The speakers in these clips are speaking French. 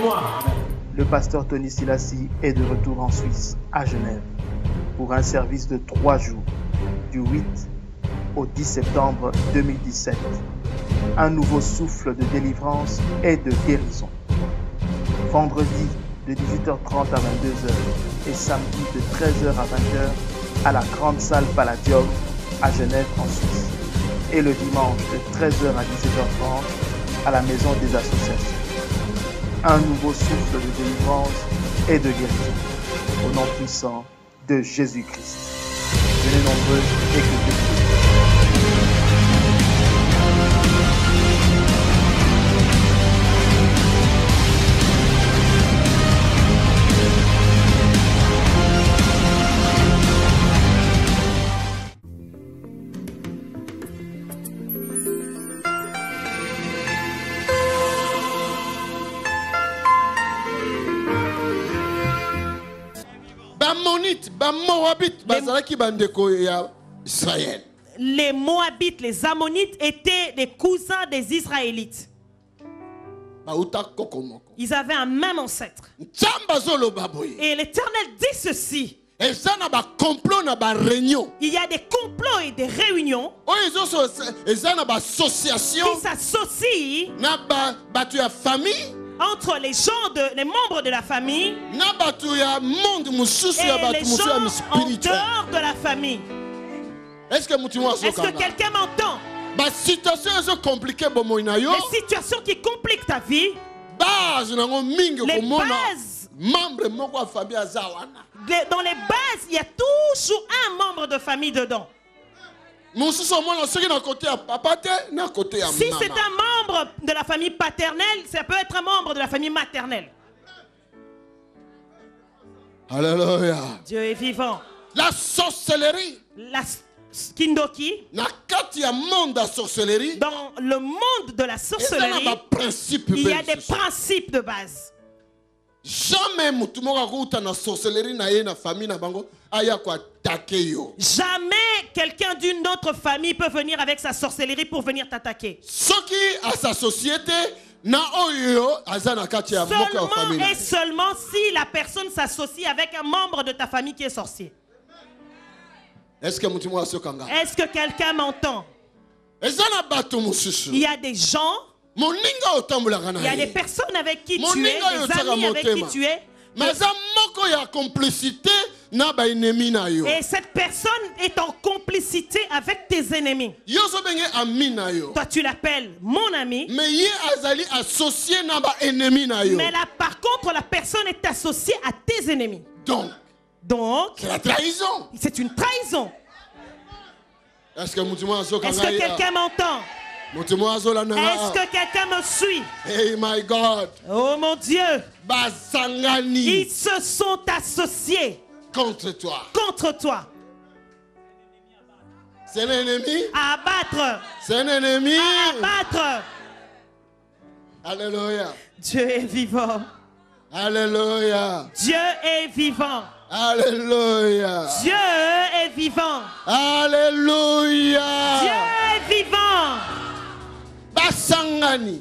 moi. Le pasteur Tony Silassi est de retour en Suisse, à Genève, pour un service de 3 jours, du 8 au 10 septembre 2017. Un nouveau souffle de délivrance et de guérison. Vendredi de 18h30 à 22h et samedi de 13h à 20h à la grande salle Palladium à Genève en Suisse. Et le dimanche de 13h à 17h30 à la maison des associations. Un nouveau souffle de délivrance et de guérison. Au nom puissant de Jésus-Christ. Venez nombreux, écoutez. Les Moabites, les Ammonites étaient des cousins des Israélites. Ils avaient un même ancêtre. Et l'Éternel dit ceci. Il y a des complots et des réunions qui s'associent entre les membres de la famille et les gens en dehors de la famille. Est-ce que quelqu'un m'entend? Les situations qui compliquent ta vie, les bases, dans les bases, il y a toujours un membre de famille dedans. Si c'est un membre de la famille paternelle, ça peut être un membre de la famille maternelle. Alléluia. Dieu est vivant. La sorcellerie. La skindoki. Dans le monde de la sorcellerie, il y a des principes de base. Jamais quelqu'un d'une autre famille peut venir avec sa sorcellerie pour venir t'attaquer. Seulement si la personne s'associe avec un membre de ta famille qui est sorcier. Est-ce que quelqu'un m'entend? Il y a des gens, il y a des personnes avec qui tu es, des amis avec qui tu es. Et cette personne est en complicité avec tes ennemis. Toi tu l'appelles mon ami. Mais là par contre la personne est associée à tes ennemis. Donc c'est la trahison. C'est une trahison. Est-ce que quelqu'un m'entend? Est-ce que quelqu'un me suit? Hey my God. Oh mon Dieu. Ils se sont associés contre toi. Contre toi. C'est un ennemi à abattre. C'est un ennemi à abattre. Alléluia. Dieu est vivant. Alléluia. Dieu est vivant. Alléluia. Dieu est vivant. Alléluia. Dieu est vivant.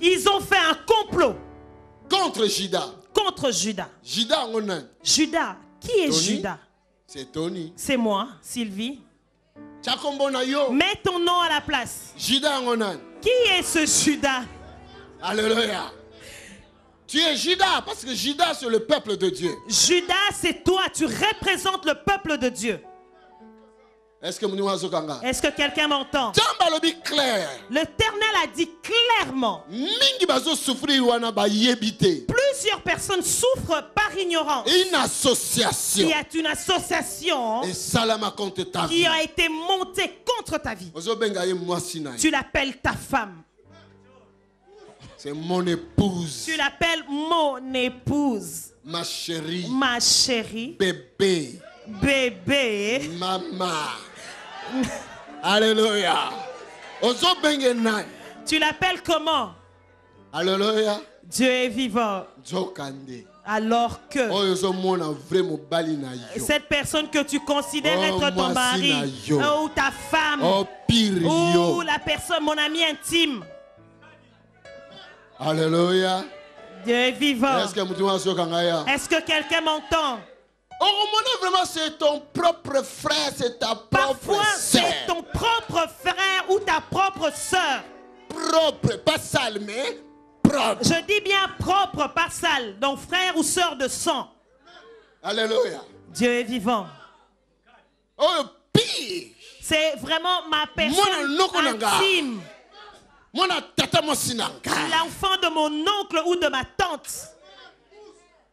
Ils ont fait un complot contre Judas. Contre Judas. Judas. Qui est Judas? C'est Tony. C'est moi, Sylvie. Mets ton nom à la place. Qui est ce Judas? Alléluia. Tu es Judas parce que Judas c'est le peuple de Dieu. Judas c'est toi, tu représentes le peuple de Dieu. Est-ce que quelqu'un m'entend? L'Éternel a dit clairement. Plusieurs personnes souffrent par ignorance. Une association. Il y a une association qui a été montée contre ta vie. Tu l'appelles ta femme. C'est mon épouse. Tu l'appelles mon épouse. Ma chérie. Ma chérie. Bébé. Bébé. Maman. Alléluia. Tu l'appelles comment? Alléluia. Dieu est vivant. Alors que cette personne que tu considères être ton mari ou ta femme ou la personne, mon ami intime. Alléluia. Dieu est vivant. Est-ce que quelqu'un m'entend? Vraiment, c'est ton propre frère, c'est ta propre Parfois, sœur. c'est ton propre frère ou ta propre sœur. Propre, pas sale, mais propre. Je dis bien propre, pas sale. Donc frère ou sœur de sang. Alléluia. Dieu est vivant. Oh, pire. C'est vraiment ma personne intime. L'enfant de mon oncle ou de ma tante.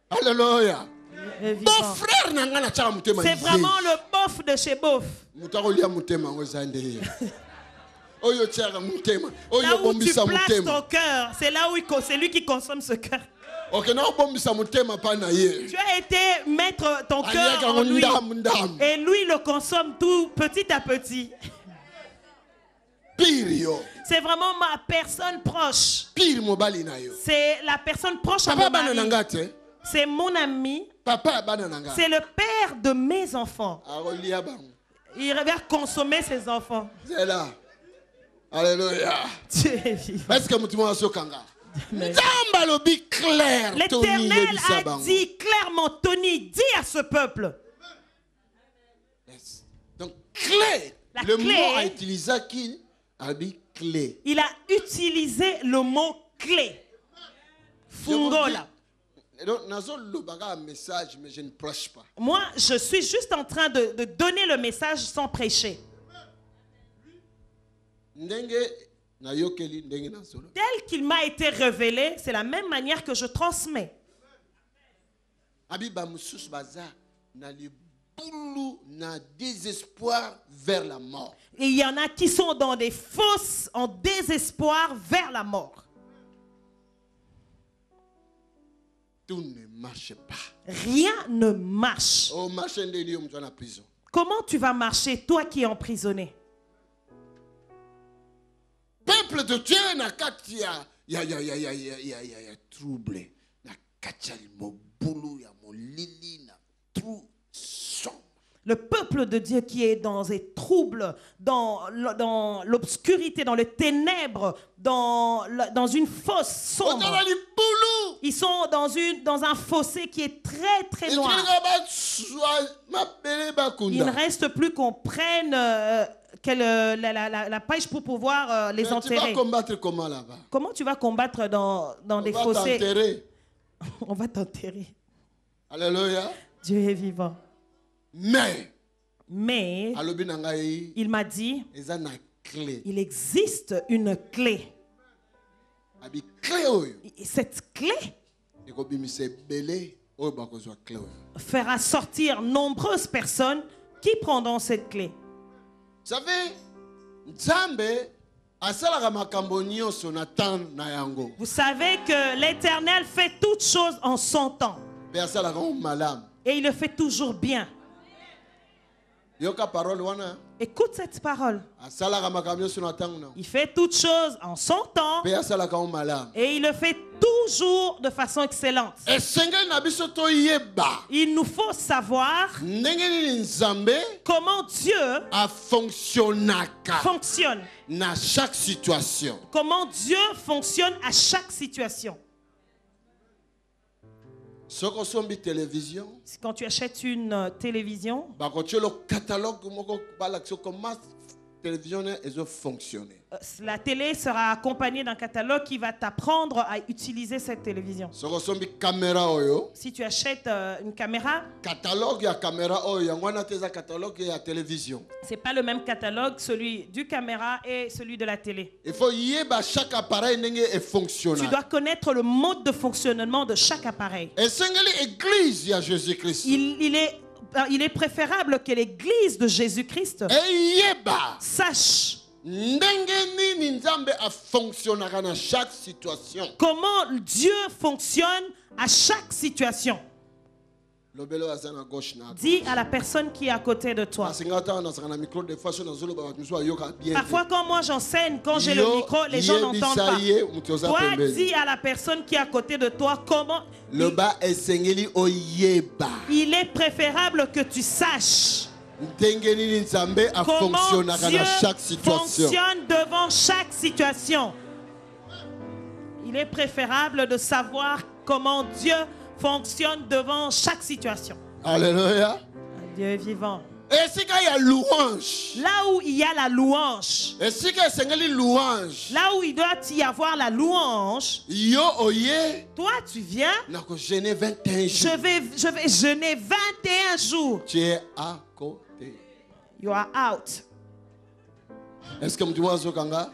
Alléluia. C'est vraiment le bof de chez bof. Là où tu places ton cœur, c'est là où c'est lui qui consomme ce cœur. Tu as été mettre ton cœur en lui et lui le consomme tout petit à petit. C'est vraiment ma personne proche. C'est la personne proche à mon mari. C'est mon ami. C'est le père de mes enfants. Il va consommer ses enfants. C'est là. Alléluia. Est-ce que l'Éternel a dit clairement, Tony, dis à ce peuple. Donc, clé. Le mot a utilisé qui a dit clé. Il a utilisé le mot clé. Fungola. Mais je ne prêche pas. Moi, je suis juste en train de donner le message sans prêcher. Tel qu'il m'a été révélé, c'est la même manière que je transmets. Désespoir vers la mort. Et il y en a qui sont dans des fosses en désespoir vers la mort. Tout ne marche pas. Rien ne marche. Comment tu vas marcher, toi qui es emprisonné? Peuple de Dieu n'a qu'à troublé. Le peuple de Dieu qui est dans des troubles, dans l'obscurité, dans les ténèbres, dans une fosse sombre. Ils sont dans un fossé qui est très très noir. Il ne reste plus qu'on prenne la pêche pour pouvoir les enterrer. Tu vas combattre comment là-bas? Comment tu vas combattre dans des fossés? On va t'enterrer. Alléluia. Dieu est vivant. Mais il m'a dit, il existe une clé. Et cette clé fera sortir nombreuses personnes qui prendront cette clé. Vous savez, vous savez que l'Éternel fait toutes choses en son temps. Et il le fait toujours bien. Écoute cette parole. Il fait toutes choses en son temps. Et il le fait toujours de façon excellente. Il nous faut savoir comment Dieu fonctionne. Comment Dieu fonctionne à chaque situation. Quand tu achètes une télévision, la télé sera accompagnée d'un catalogue qui va t'apprendre à utiliser cette télévision. Si tu achètes une caméra, c'est pas le même catalogue, celui du caméra et celui de la télé. Tu dois connaître le mode de fonctionnement de chaque appareil. Il est préférable que l'Église de Jésus-Christ sache comment Dieu fonctionne à chaque situation. Dis à la personne qui est à côté de toi. Parfois quand moi j'enseigne, quand j'ai le micro, les gens n'entendent pas. Toi, dis à la personne qui est à côté de toi comment. Il est préférable que tu saches comment Dieu fonctionne devant chaque situation. Il est préférable de savoir comment Dieu fonctionne devant chaque situation. Alléluia. Dieu est vivant. Et si il y a louange. Là où il y a la louange. Et si il y a louange. Là où il doit y avoir la louange. Yo oye. Toi tu viens. Nako jeûner 21 jours. Je vais jeûner 21 jours. Tu es à côté. You are out. Est-ce que tu vois ce kanga?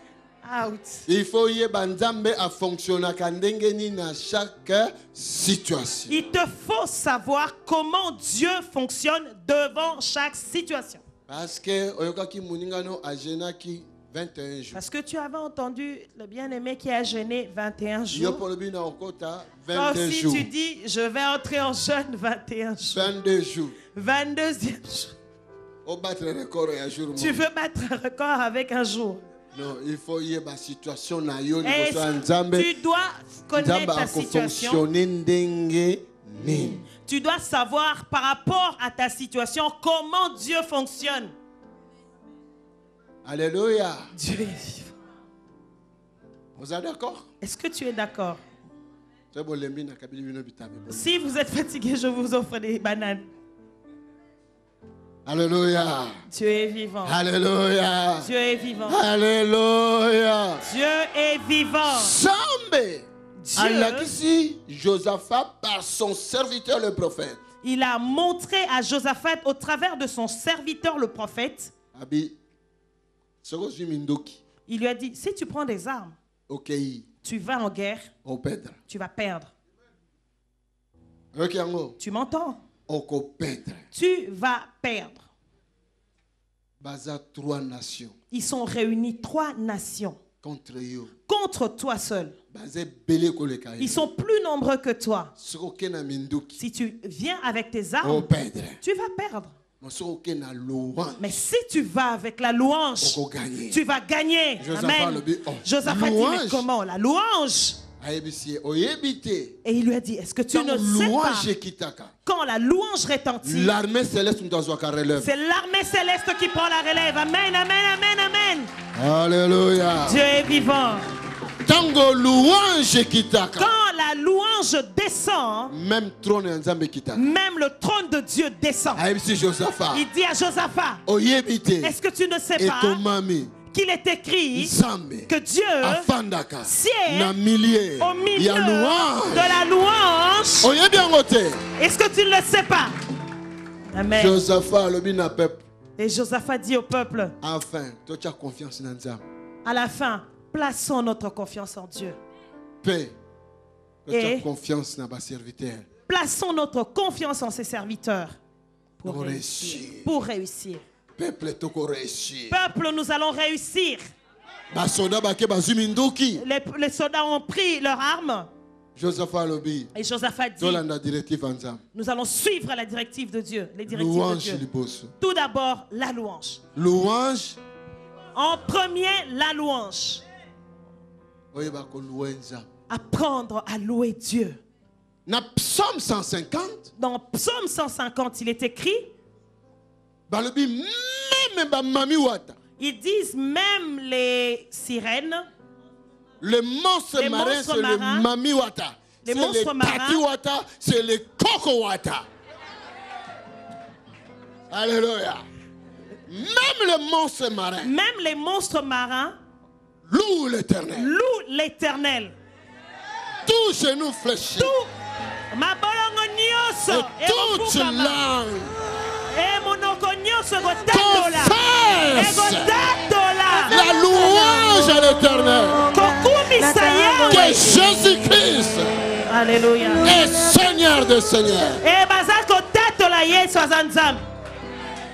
Out. Il faut y banzambe à fonctionner kandengeni dans chaque situation. Il te faut savoir comment Dieu fonctionne devant chaque situation. Parce que oyokaki muningano a jeûnaki 21 jours. Parce que tu avais entendu le bien-aimé qui a jeûné 21 jours. Yo polobina okota Toi 22 aussi jours. tu dis je vais entrer en jeûne 21 jours. 22 jours. 22e jour. Au battre le record et un jour. Tu veux battre un record avec un jour. Non, il faut y avoir situation na yo Et tu dois connaître ta situation. Tu dois savoir par rapport à ta situation comment Dieu fonctionne. Alléluia. Dieu est vivant. Vous êtes d'accord? Est-ce que tu es d'accord? Si vous êtes fatigué, je vous offre des bananes. Alléluia. Dieu est vivant. Alléluia. Dieu est vivant. Alléluia. Dieu est vivant. Sambe. Dieu, Alakisi Josaphat par son serviteur le prophète. Il a montré à Josaphat au travers de son serviteur le prophète. Abi. Il lui a dit, si tu prends des armes, tu vas en guerre, tu vas perdre. Tu m'entends? Tu vas perdre. Trois nations. Ils sont réunis 3 nations contre toi seul. Ils sont plus nombreux que toi. Si tu viens avec tes armes, tu vas perdre. Mais si tu vas avec la louange, tu vas gagner. Amen. Josaphat dit, mais comment? La louange. Et il lui a dit, est-ce que tu ne sais pas, quand la louange retentit, l'armée céleste c'est l'armée céleste qui prend la relève. Amen, amen, amen, amen. Alléluia. Dieu est vivant. Quand la louange descend, même le trône de Dieu descend. Il dit à Josaphat, est-ce que tu ne sais pas qu'il est écrit que Dieu siège au milieu de la louange? Est-ce que tu ne le sais pas? Amen. Et Josaphat dit au peuple, enfin, toi tu as confiance dans Dieu. À la fin, plaçons notre confiance en Dieu. Paix. Tu as confiance dans ma serviteur. Plaçons notre confiance en ses serviteurs pour réussir. Pour réussir. Peuple, nous allons réussir. Les soldats ont pris leurs armes. Et Josaphat dit, nous allons suivre la directive de Dieu. Les directives de Dieu. Tout d'abord, la louange. Louange. En premier, la louange. Apprendre à louer Dieu. Dans Psaume 150, il est écrit, ils disent même les sirènes, les monstres marins, c'est le mamiwata. Les monstres marins, c'est le kokowata. Alléluia. Même les monstres marins louent l'Éternel. Tout genou fléchi. Et toute langue la louange à l'Éternel. Que Jésus-Christ est Seigneur de Seigneurs.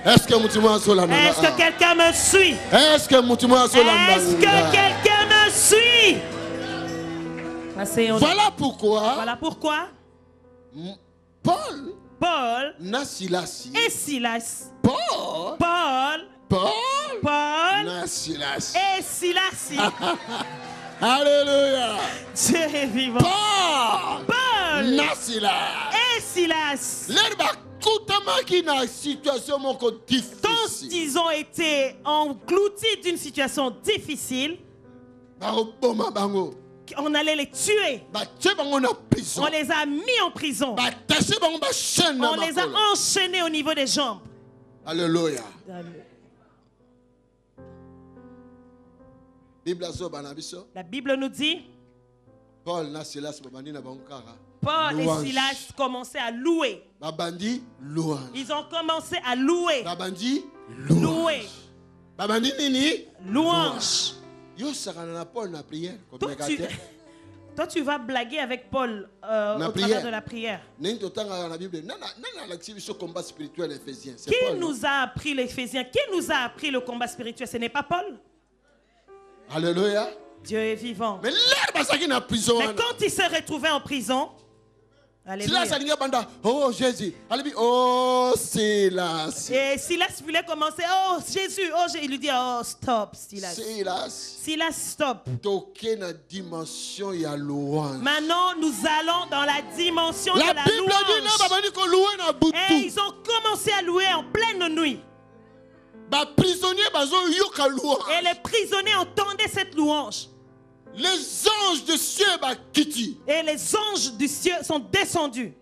Est-ce que quelqu'un me suit? Est-ce que quelqu'un me suit? Voilà pourquoi Paul et Silas. Paul et Silas. Alléluia. Dieu est vivant. Paul et Silas. Quand ils ont été engloutis d'une situation difficile, on allait les tuer. On les a mis en prison. On les a enchaînés au niveau des jambes. Alléluia. La Bible nous dit, Paul et Silas commençaient à louer. Ils ont commencé à louer. Louer. Louange. Toi, tu vas blaguer avec Paul au travers de la prière. Qui nous a appris l'Éphésiens? Qui nous a appris le combat spirituel? Ce n'est pas Paul. Alléluia. Dieu est vivant. Mais quand il s'est retrouvé en prison, alléluia. Oh Jésus. Oh Silas. Et Silas voulait commencer. Oh Jésus. Oh, il lui dit, oh stop Silas. Silas, stop. Maintenant nous allons dans la dimension de la louange. Et ils ont commencé à louer en pleine nuit. Et les prisonniers entendaient cette louange. Les anges du ciel et les anges du ciel sont descendus.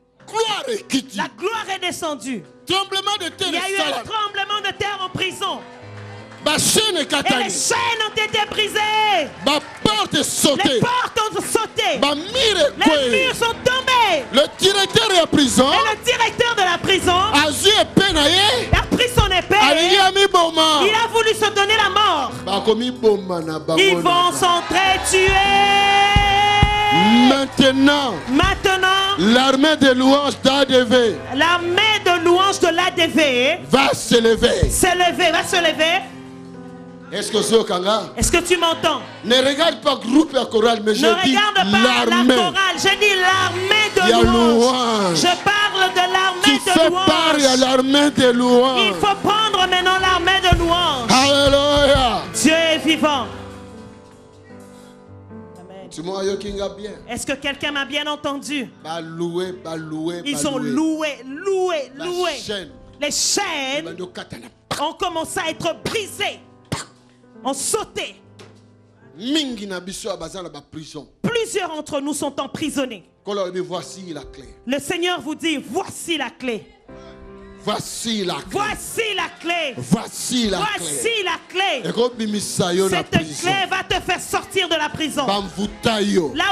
La gloire est descendue. Tremblement de terre. Il y a eu un tremblement de terre en prison. Et les chaînes ont été brisées. Les portes ont sauté. Les murs sont tombés. Le directeur de la prison. Et le directeur de la prison a pris son épée. Il a voulu se donner la mort. Ils vont s'entretuer. Maintenant, l'armée de louange d'ADV. L'armée de louange de l'ADV va se lever. Va se lever. Est-ce que tu m'entends? Ne regarde pas groupe et chorale, mais je dis l'armée. J'ai dit l'armée de louange. Je parle de l'armée de louange. Tu fais part à l'armée de louange. Il faut prendre maintenant l'armée de louange. Alléluia. Dieu est vivant. Amen. Est-ce que quelqu'un m'a bien entendu? Ils ont loué. Les chaînes ont commencé à être brisées. Ont sauté. Plusieurs d'entre nous sont emprisonnés. Voici la clé. Le Seigneur vous dit, voici la clé. Voici la clé. Voici la clé. Voici la clé. Cette clé va te faire sortir de la prison. Là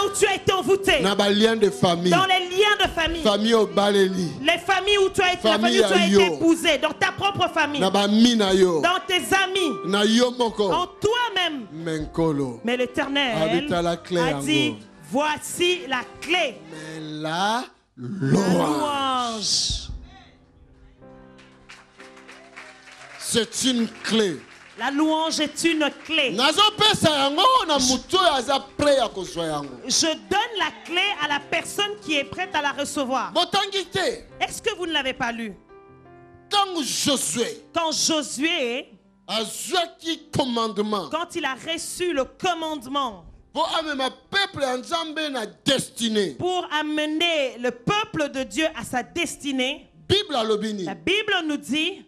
où tu as été envoûté. Dans les liens de famille. Les familles où tu as été épousé. Dans ta propre famille. Dans tes amis. En toi-même. Mais l'Éternel a dit, voici la clé. La louange. C'est une clé. La louange est une clé. Je donne la clé à la personne qui est prête à la recevoir. Est-ce que vous ne l'avez pas lu? Quand Josué, quand il a reçu le commandement pour amener le peuple de Dieu à sa destinée, la Bible nous dit,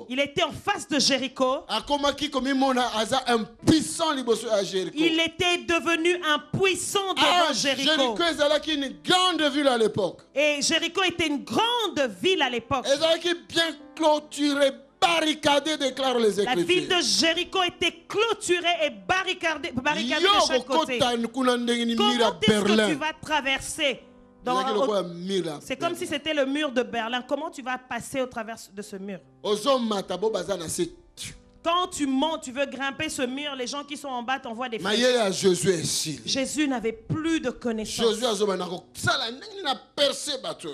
il était en face de Jéricho. Il était devenu un puissant devant Jéricho. Une grande ville à l'époque. Et Jéricho était une grande ville à l'époque. Bien clôturée, barricadée, déclarent les Écritures. La ville de Jéricho était clôturée et barricadée de chaque côté. Comment est-ce que tu vas traverser? C'est comme si c'était le mur de Berlin. Comment tu vas passer au travers de ce mur? Quand tu montes, tu veux grimper ce mur, les gens qui sont en bas t'envoient des flèches. Jésus n'avait plus de connaissances.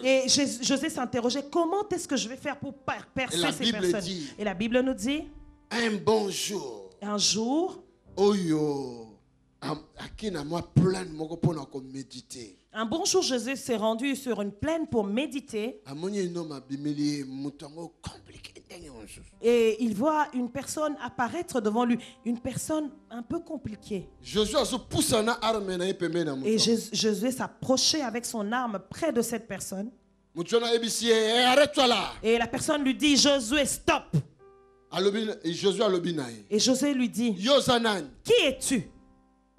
Et José s'interrogeait, comment est-ce que je vais faire pour percer ces personnes? Et la Bible nous dit, un bon jour, un bon jour, Jésus s'est rendu sur une plaine pour méditer. Et il voit une personne apparaître devant lui. Une personne un peu compliquée. Et Jésus s'approchait avec son arme près de cette personne. Et la personne lui dit, Josué, stop. Et Josué lui dit, qui es-tu?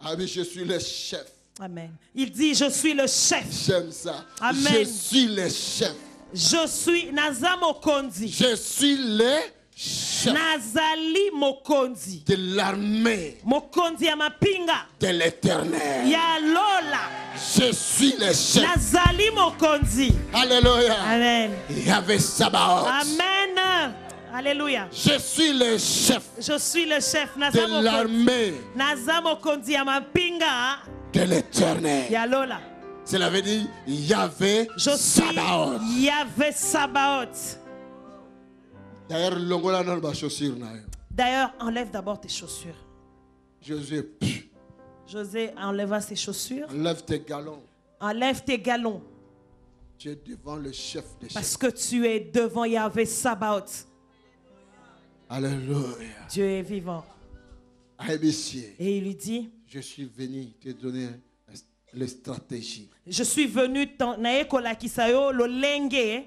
Ah oui, je suis le chef. Amen. Il dit, je suis le chef. J'aime ça. Amen. Je suis le chef. Je suis Naza Mokonzi. Je suis le chef Nazali Mokonzi. de l'armée Mokonzi ya mapinga. de l'Éternel. Ya Lola. Je suis le chef. Nazali Mokonzi. Alléluia. Amen. Yahvé Sabaoth. Amen. Alléluia. Je suis le chef Je suis le chef de Naza Mokonzi. l'armée Naza Mokonzi ya mapinga. de l'Éternel. Ya Lola. Cela veut dire Yahvé Je suis Sabaoth. Yahvé Sabaoth. D'ailleurs, longola dans ma chaussure. D'ailleurs, enlève d'abord tes chaussures. Josué, José enleva ses chaussures. enlève tes galons. Enlève tes galons. Tu es devant le chef des chefs. Parce que tu es devant Yahvé Sabaoth. Alléluia. Dieu est vivant. ABC, Et il lui dit, je suis venu te donner les stratégies. je suis venu naekola kisayo lolenge.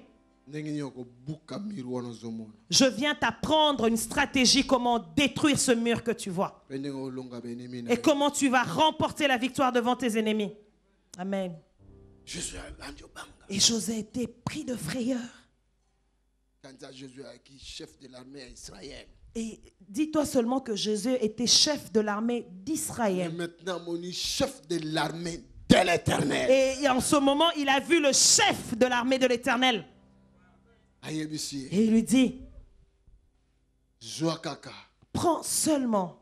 Je viens t'apprendre une stratégie comment détruire ce mur que tu vois. Et comment tu vas remporter la victoire devant tes ennemis. Amen. Et José était pris de frayeur. Chef de l'armée à Israël. Et dis-toi seulement que Jésus était chef de l'armée Et d'Israël. maintenant, mon chef de l'armée de l'Éternel. Et en ce moment, il a vu le chef de l'armée de l'Éternel. Et il lui dit, prends seulement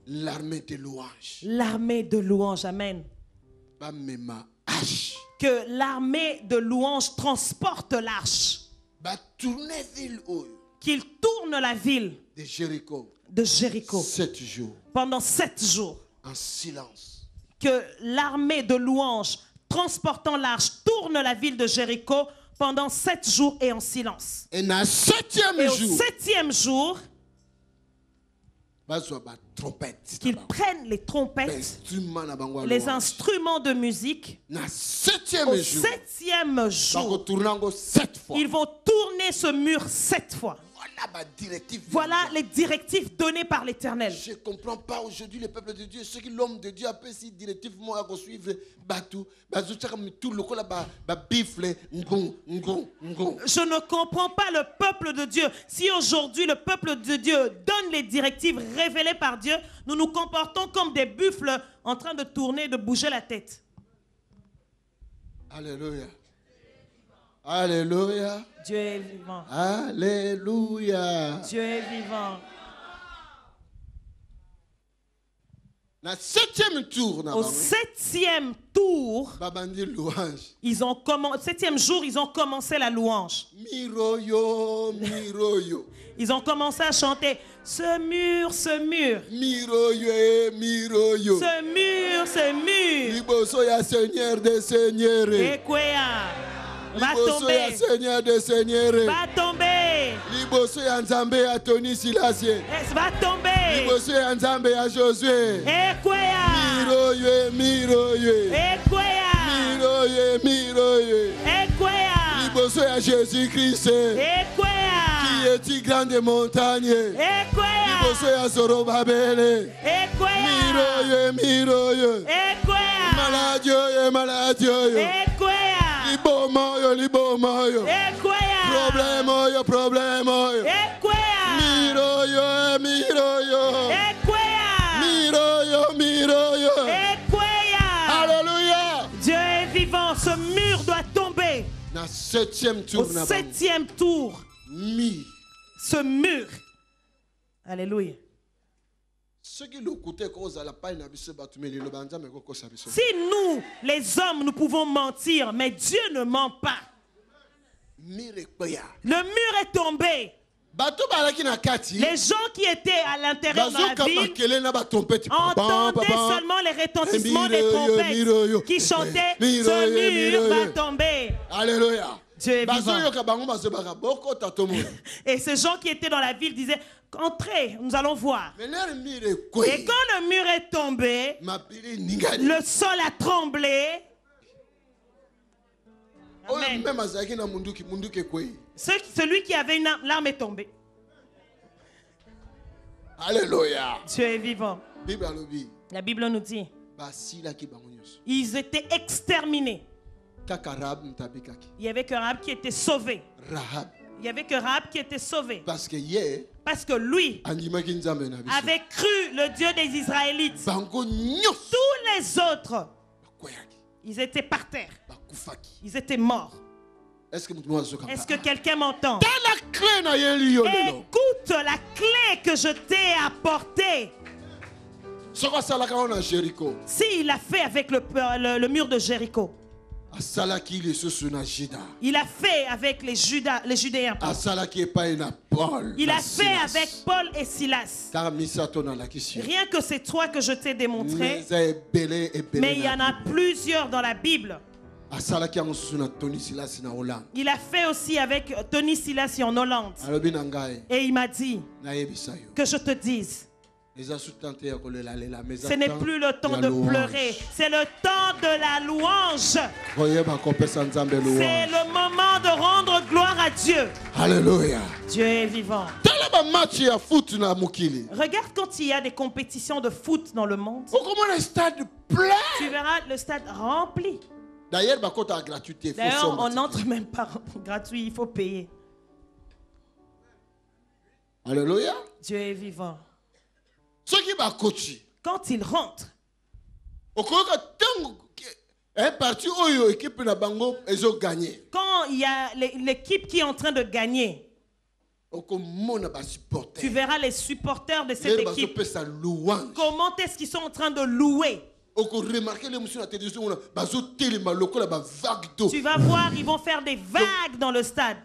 l'armée de louange. l'armée de louange. Amen. Que l'armée de louange transporte l'arche. Qu'il tourne la ville de Jéricho. de Jéricho 7 jours. pendant 7 jours. En silence. Que l'armée de louange transportant l'arche tourne la ville de Jéricho pendant 7 jours et en silence. Et au 7e jour, qu'ils prennent les trompettes, les instruments de musique. Au 7e jour, ils vont tourner ce mur 7 fois. Voilà les directives données par l'Éternel. Je ne comprends pas aujourd'hui le peuple de Dieu. Ce que l'homme de Dieu a fait si directivement à suivre. Je ne comprends pas le peuple de Dieu. Si aujourd'hui le peuple de Dieu donne les directives révélées par Dieu, nous nous comportons comme des buffles en train de tourner, de bouger la tête. Alléluia. Alléluia. Dieu est vivant. Alléluia. Dieu est vivant. Au 7e tour, Au 7e tour, ils ont commencé. 7e jour, ils ont commencé la louange. Miroyo, miroyo. Ils ont commencé à chanter ce mur, ce mur. Miroyo, miroyo. Ce mur, ce mur. Liboso ya Seigneur des seigneurs. Ekwea. Va Liboso ya tomber. Seigneur des seigneurs. Va tomber. Liboso ya Nzambe ya Tony Silasye. Va tomber. Liboso ya Nzambe ya Josué. Ekwea. Miroyo, miroyo. Ekwea. Miroyo, miroyo. Ekwea. Liboso ya Jésus-Christ. Ekwea. Qui est grande montagne. Ekwea. Liboso ya Zorobabele. Ekwea. Miroyo, miroyo. Ekwea. Maladio, maladio. Ekwea. Libomoyo, libomoyo. Ekwea. Problemo, problemo. Ekwea. Miroyo, miroyo. Ekwea. Miroyo, miroyo. Ekwea. Alléluia. Dieu est vivant. Ce mur doit tomber. Na 7e tour. Au 7e tour. Ce mur. Alléluia. Si nous, les hommes, nous pouvons mentir, mais Dieu ne ment pas. Le mur est tombé. Les gens qui étaient à l'intérieur de la ville entendaient seulement les retentissements des trompettes qui chantaient « Ce mur va tomber ». Alléluia. Dieu est vivant. Et ces gens qui étaient dans la ville disaient « Entrez, nous allons voir ». Et quand le mur est tombé, le sol a tremblé. Amen. Celui qui avait une larme est tombé. Alléluia. Dieu est vivant. La Bible nous dit, ils étaient exterminés. Il n'y avait que Rahab qui était sauvé. Il n'y avait que Rahab qui était sauvé. Parce que lui avait cru le Dieu des Israélites. Tous les autres, ils étaient par terre. Ils étaient morts. Est-ce que quelqu'un m'entend? Écoute la clé que je t'ai apportée. S'il a fait avec le mur de Jéricho. Il a fait avec les Judéens. Il a fait avec Paul et Silas. Rien que c'est toi que je t'ai démontré. Mais il y en a plusieurs dans la Bible. Il a fait aussi avec Tony Silas en Hollande. Et il m'a dit que je te dise, ce n'est plus le temps de pleurer, c'est le temps de la louange. C'est le moment de rendre gloire à Dieu. Alléluia. Dieu est vivant. Regarde quand il y a des compétitions de foot dans le monde. Tu verras le stade rempli. D'ailleurs, on n'entre même pas gratuit, il faut payer. Alléluia. Dieu est vivant. Quand il rentre, quand il y a l'équipe qui est en train de gagner, tu verras les supporters de cette équipe. Comment est-ce qu'ils sont en train de louer? Tu vas voir, ils vont faire des vagues dans le stade.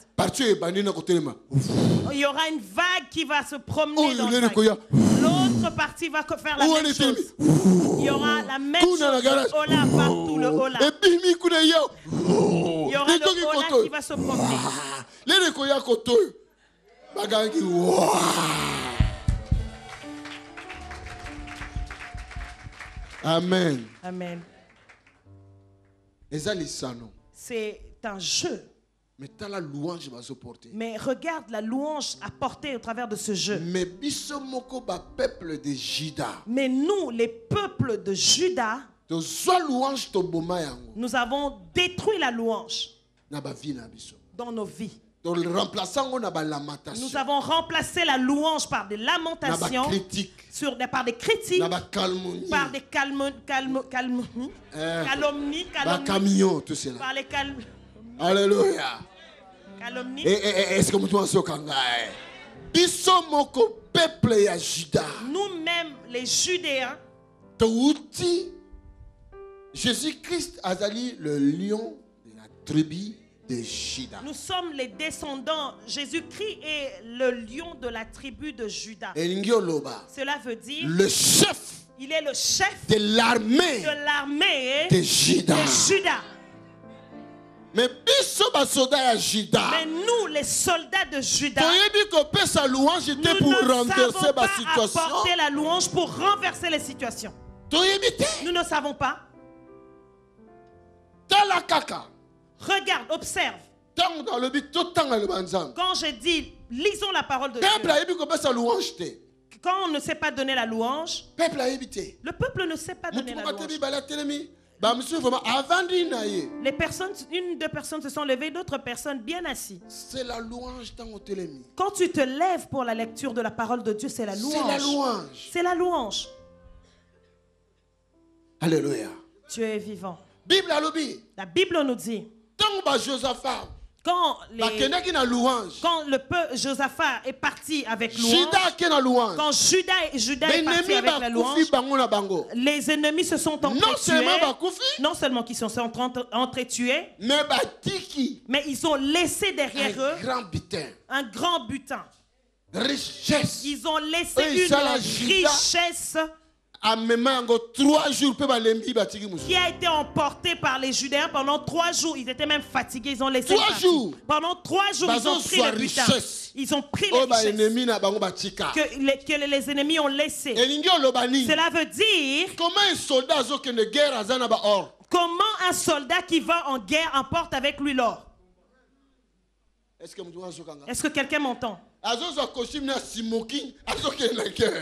Il y aura une vague qui va se promener dans le stade. L'autre partie va faire la même chose. Il y aura la même chose. Le hola partout, le hola. Il y aura le hola qui va se promener. Amen. Amen. C'est un jeu. Mais regarde la louange apportée au travers de ce jeu. Mais nous, les peuples de Juda, nous avons détruit la louange dans nos vies. Nous avons remplacé la louange par des lamentations, par des critiques, par des calomnies, par les calomnies. Alléluia. Est-ce que nous-mêmes, les Judéens, Jésus-Christ a dit le lion de la tribu de Juda. Nous sommes les descendants. Jésus-Christ est le lion de la tribu de Juda. Cela veut dire le chef. Il est le chef de l'armée de Juda. Mais nous, les soldats de Juda, nous ne savons pas apporter la louange pour renverser les situations. Nous ne savons pas. Regarde, observe. Quand je dis, lisons la parole de Dieu. Quand on ne sait pas donner la louange, le peuple ne sait pas donner la louange. Les personnes, une, deux personnes se sont levées, d'autres personnes bien assises. C'est la louange. Quand tu te lèves pour la lecture de la parole de Dieu, c'est la louange. C'est la louange. Alléluia. Dieu est vivant. La Bible nous dit, quand le peuple Josaphat est parti avec louange, quand Juda est parti avec la louange, les ennemis se sont entretués. Non seulement qu'ils se sont entretués, mais ils ont laissé derrière eux un grand butin. Ils ont laissé une richesse qui a été emporté par les Judéens pendant 3 jours. Ils étaient même fatigués. Ils ont laissé 3 jours. Pendant 3 jours, ils ont pris le butin. Ils ont pris les richesses que les ennemis ont laissé. Cela veut dire comment un soldat qui va en guerre emporte avec lui l'or. Est-ce que quelqu'un m'entend?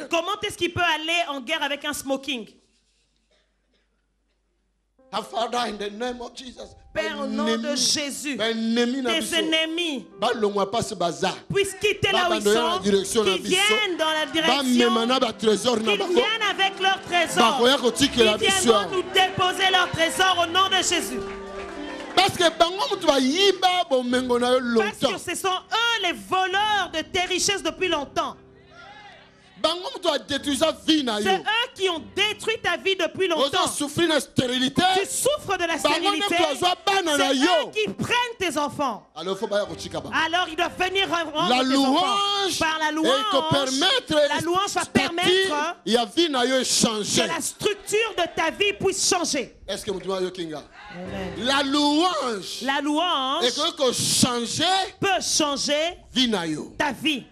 Comment est-ce qu'il peut aller en guerre avec un smoking? Père, au nom de Jésus, tes ennemis puissent quitter là où ils sont, qu'ils viennent dans la direction, qu'ils viennent avec leurs trésors, qu'ils viendront nous déposer leurs trésors au nom de Jésus. Parce que ce sont eux les voleurs de tes richesses depuis longtemps. C'est eux qui ont détruit ta vie depuis longtemps. Tu souffres de la stérilité. C'est eux qui prennent tes enfants. Alors ils doivent venir rendre tes enfants. Par la louange va permettre que la structure de ta vie puisse changer. Est-ce que Amen. La louange peut changer ta vie.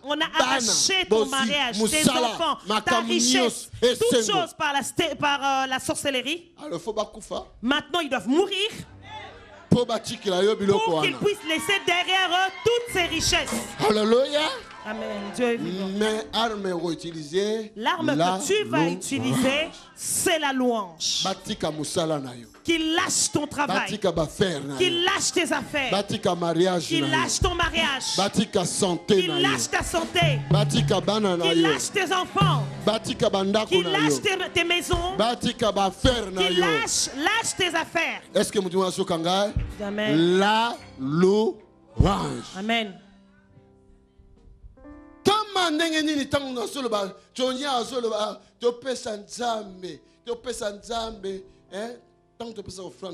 On a arraché ton mariage, tes enfants, ta richesse, toutes choses par la sorcellerie. Maintenant, ils doivent mourir pour qu'ils puissent laisser derrière eux toutes ces richesses. Alléluia. Amen. Dieu est vivant. L'arme que tu vas utiliser, c'est la louange. Qu'il lâche ton travail, qu'il lâche tes affaires, qu'il lâche ton mariage, qu'il lâche ta santé, qu'il lâche tes enfants, qu'il lâche tes maisons, qu'il lâche tes affaires. Est-ce que vous Amen. La louange. Amen.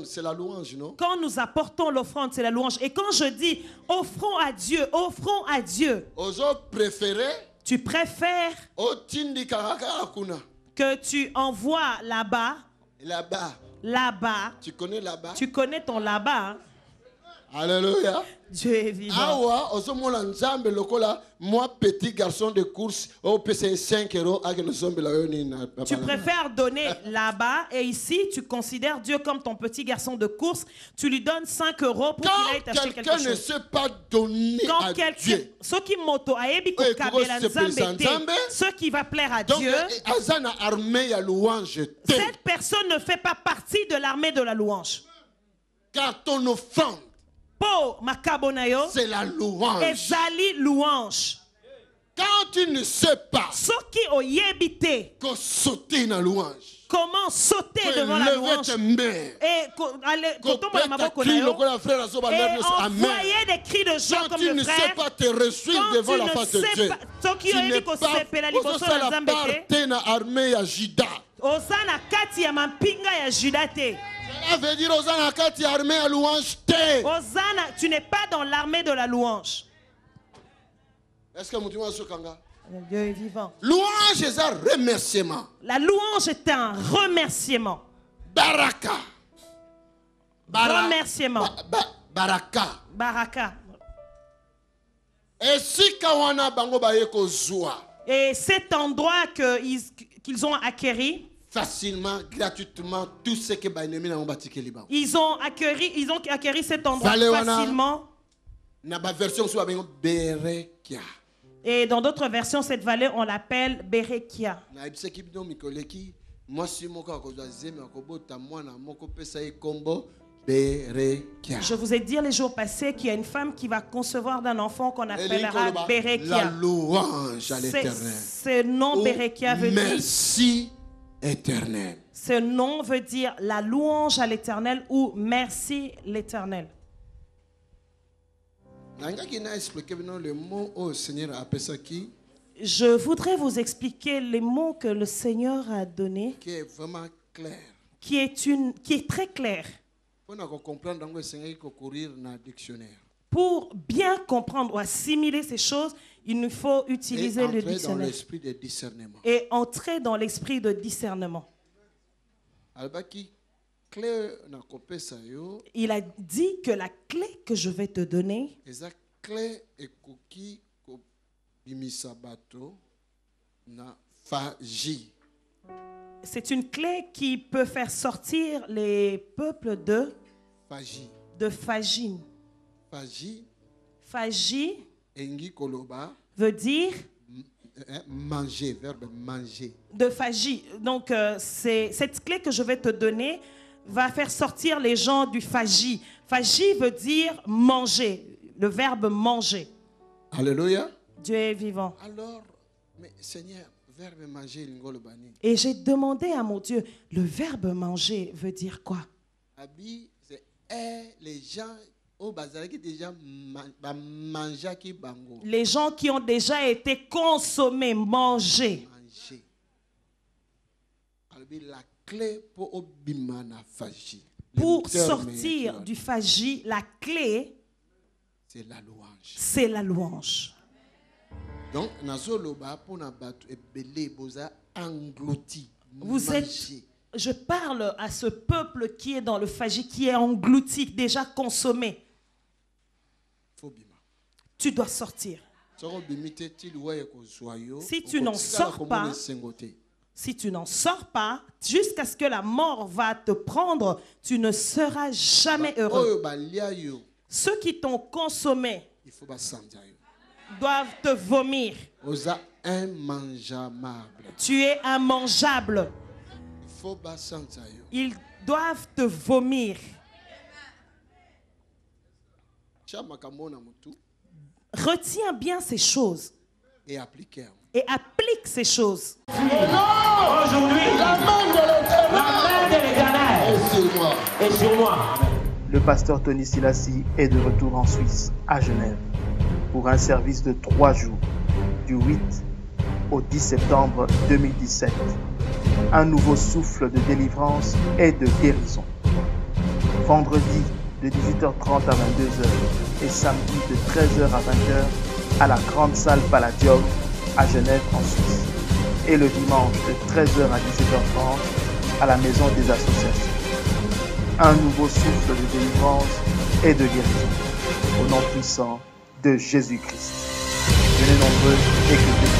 C'est la louange, non? Quand nous apportons l'offrande, c'est la louange. Et quand je dis offrons à Dieu, tu préfères que tu envoies là-bas. Tu connais là-bas? Tu connais ton là-bas. Hein? Alléluia. Dieu est vivant. Moi, petit garçon de course, c'est 5 €. Tu préfères donner là-bas et ici, tu considères Dieu comme ton petit garçon de course. Tu lui donnes 5 € pour qu'il aille t'acheter quelque chose. Quelqu'un ne sait pas donner à Dieu. Ceux qui va plaire à Dieu, cette personne ne fait pas partie de l'armée de la louange. Car ton offrande, c'est la louange. Ezali louange. Quand tu ne sais pas comment sauter devant la louange et envoyer des cris de joie comme le frère, quand tu ne sais pas te réjouir devant la face de Dieu, tu n'es pas armée à Juda. Ça veut dire Hosanna, tu n'es pas dans l'armée de la louange. Est-ce que Dieu est vivant. Louange est un remerciement. La louange est un remerciement. Baraka. Remerciement. Baraka. Baraka. Et cet endroit qu'ils ont acquéri, facilement, gratuitement, tout ce que ils ont acquéri cet endroit facilement. Et dans d'autres versions, cette vallée, on l'appelle Berekia. Je vous ai dit les jours passés qu'il y a une femme qui va concevoir d'un enfant qu'on appellera Berekia. La louange à l'Éternel. Ce nom Berekia veut dire merci éternel. Ce nom veut dire la louange à l'Éternel ou merci l'Éternel. Je voudrais vous expliquer les mots que le Seigneur a donnés, qui est vraiment clair, qui est très clair. Pour bien comprendre ou assimiler ces choses, il nous faut utiliser le dictionnaire et entrer dans l'esprit de discernement. Il a dit que la clé que je vais te donner, c'est une clé qui peut faire sortir les peuples de Phagie. De phagie. Phagie. Phagie Engi koloba. veut dire manger, verbe manger. De phagie. Donc, c'est cette clé que je vais te donner va faire sortir les gens du phagie. Phagie veut dire manger, le verbe manger. Alléluia. Dieu est vivant. Alors, mais Seigneur, verbe manger, et j'ai demandé à mon Dieu, le verbe manger veut dire quoi? Abi, c'est les gens au bazar qui déjà manger qui bango. Les gens qui ont déjà été consommés, mangés. Manger. Albi, la clé pour obimana phagie. Pour sortir du phagie, la clé, c'est la louange. C'est la louange. Donc, nazoloba pour na batu ebele boza englouti. Vous êtes, je parle à ce peuple qui est dans le phagie, qui est englouti, déjà consommé. Tu dois sortir. Si tu n'en sors pas, jusqu'à ce que la mort va te prendre, tu ne seras jamais heureux. Ceux qui t'ont consommé doivent te vomir. Tu es immangeable. Ils doivent te vomir. Retiens bien ces choses. Et applique ces choses. Aujourd'hui, la main de l'Éternel est sur moi. Le pasteur Tony Silassi est de retour en Suisse, à Genève, pour un service de 3 jours, du 8 au 10 septembre 2017. Un nouveau souffle de délivrance et de guérison. Vendredi de 18h30 à 22h et samedi de 13h à 20h à la grande salle Palladium à Genève en Suisse. Et le dimanche de 13h à 17h30 à la maison des associations. Un nouveau souffle de délivrance et de guérison. Au nom puissant de Jésus-Christ. Venez nombreux et que Dieu